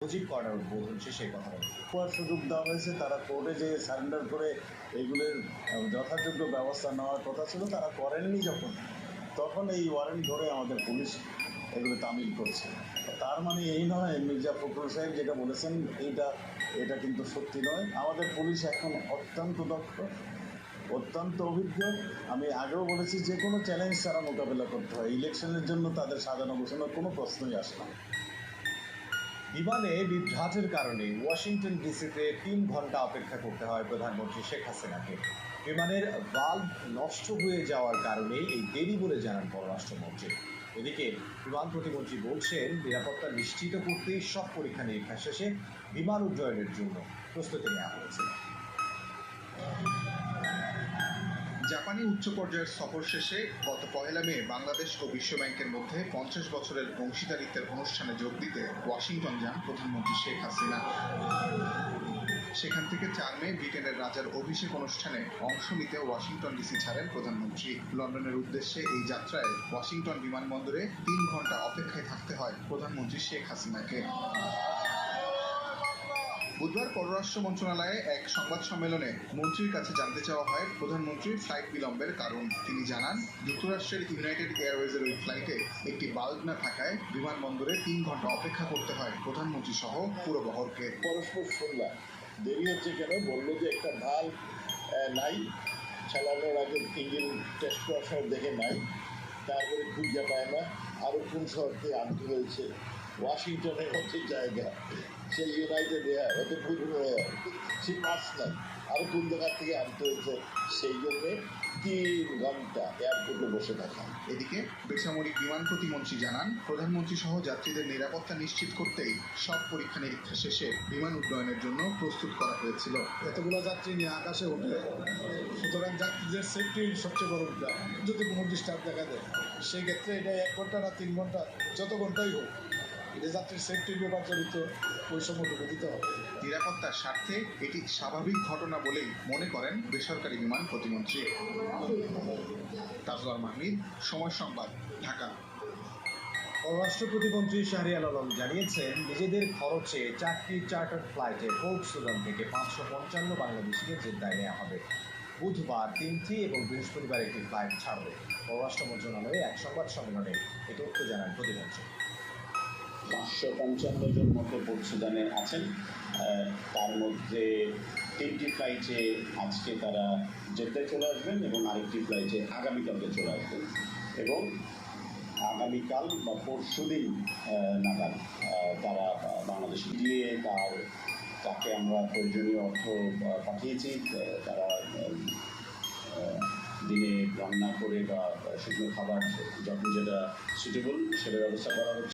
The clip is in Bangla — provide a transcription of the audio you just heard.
মুজিব কর্নার উদ্বোধন শেষে এই কথা বলেন। সুযোগ দেওয়া হয়েছে, তারা কোর্টে যে সারেন্ডার করে এইগুলোর যথাযোগ্য ব্যবস্থা নেওয়ার কথা ছিল, তারা করেননি যখন, তখন এই ওয়ারেন্ট ধরে আমাদের পুলিশ এগুলো তামিল করছে। তার মানে এই নয় মির্জা ফখরুল সাহেব যেটা বলেছেন এটা কিন্তু সত্যি নয়। আমাদের পুলিশ এখন অত্যন্ত দক্ষ, অত্যন্ত অভিজ্ঞ। আমি আগেও বলেছি, যে কোনো চ্যালেঞ্জ তারা মোকাবেলা করতে হয়। ইলেকশনের জন্য তাদের সাজানো গোছানোর কোনো প্রশ্নই আসে না। বিমানে বিভ্রাটের কারণে ওয়াশিংটন ডিসিতে 3 ঘন্টা অপেক্ষা করতে হয় প্রধানমন্ত্রী শেখ হাসিনাকে। বিমানের ভালভ নষ্ট হয়ে যাওয়ার কারণে এই দেরি বলে জানান পররাষ্ট্রমন্ত্রী। এদিকে বিমান প্রতিমন্ত্রী বলছেন, নিরাপত্তা নিশ্চিত করতেই সব পরীক্ষা নিরীক্ষা শেষে বিমান উড্ডয়নের জন্য প্রস্তুতি নেওয়া হয়েছে। জাপানি উচ্চ পর্যায়ের সফর শেষে গত 1 মে বাংলাদেশ ও বিশ্বব্যাংকের মধ্যে 50 বছরের অংশীদারিত্বের অনুষ্ঠানে যোগ দিতে ওয়াশিংটন যান প্রধানমন্ত্রী শেখ হাসিনা। সেখান থেকে 4 মে ব্রিটেনের রাজার অভিষেক অনুষ্ঠানে অংশ নিতে ওয়াশিংটন ডিসি ছাড়েন প্রধানমন্ত্রী। লন্ডনের উদ্দেশ্যে এই যাত্রায় ওয়াশিংটন বিমানবন্দরে 3 ঘন্টা অপেক্ষায় থাকতে হয় প্রধানমন্ত্রী শেখ হাসিনাকে। বুধবার পররাষ্ট্র মন্ত্রণালয়ে এক সংবাদ সম্মেলনে মন্ত্রীর কাছে জানতে চাওয়া হয় প্রধানমন্ত্রীর ফ্লাইট বিলম্বের কারণ। তিনি জানান, যুক্তরাষ্ট্রের ইউনাইটেড এয়ারওয়েজের ওই ফ্লাইটে একটি বাল্ব না থাকায় বিমানবন্দরে 3 ঘন্টা অপেক্ষা করতে হয় প্রধানমন্ত্রী সহ পুরো বহরকে। পরস্পর শুনলাম দেরি হচ্ছে কেন, বললো যে একটা ভাল নাই, চালানোর আগে ইঞ্জিন টেস্ট করার সময় দেখে নাই, তারপরে খুঁজে পায় না, আরও কোন শহরকে আনতে হয়েছে। ওয়াশিংটনের মতো জায়গা, সেই ইউনাইটেড এয়ার অত পুরনো এয়ার, সে পার্স নাই, আরও কোন জায়গার থেকে আনতে হয়েছে, সেই জন্যে 3 ঘন্টা এয়ারপোর্টে বসে থাকা। এদিকে বেসামরিক বিমান প্রতিমন্ত্রী জানান, প্রধানমন্ত্রী সহ যাত্রীদের নিরাপত্তা নিশ্চিত করতেই সব পরীক্ষা নিরীক্ষা শেষে বিমান উড্ডয়নের জন্য প্রস্তুত করা হয়েছিল। এতগুলো যাত্রী নিয়ে আকাশে উঠে, সুতরাং যাত্রীদের সেফটির সবচেয়ে বড় উদ্যোগ। যদি কোনো ডিস্টার্ব দেখা দেয়, সেই ক্ষেত্রে এটা 1 ঘন্টা না 3 ঘন্টা, যত ঘন্টাই হোক, এটা যাত্রীর সেফটির ব্যাপার জড়িত, ওই সময়টুকু দিতে হবে। নিরাপত্তার স্বার্থে এটি স্বাভাবিক ঘটনা বলেই মনে করেন বেসরকারি বিমান প্রতিমন্ত্রী। তাজওয়ার মাহমিদ, সময় সংবাদ, ঢাকা। পররাষ্ট্র প্রতিমন্ত্রী শাহরিয়ার আলম জানিয়েছেন, নিজেদের খরচে 4টি চার্টার ফ্লাইটে পোর্ট সুদান থেকে 555 বাংলাদেশিকে জেদ্দায় নেওয়া হবে। বুধবার 3টি এবং বৃহস্পতিবার একটি ফ্লাইট ছাড়বে। পররাষ্ট্র মন্ত্রণালয়ে এক সংবাদ সম্মেলনে এ তথ্য জানান প্রতিমন্ত্রী। 555 জন মতো পোর্ট সুদানে আছেন, তার মধ্যে 3টি ফ্লাইটে আজকে তারা জেদ্দায় চলে আসবেন এবং আরেকটি ফ্লাইটে আগামীকালকে চলে আসবেন, এবং আগামীকাল বা পরশুদিন নাগাদ তারা বাংলাদেশে গিয়ে তাকে আমরা প্রয়োজনীয় অর্থ পাঠিয়েছি। তারা দিনে রান্না করে বা শুকনো খাবার যখন যেটা সুটেবল সেটা ব্যবস্থা করা হচ্ছে।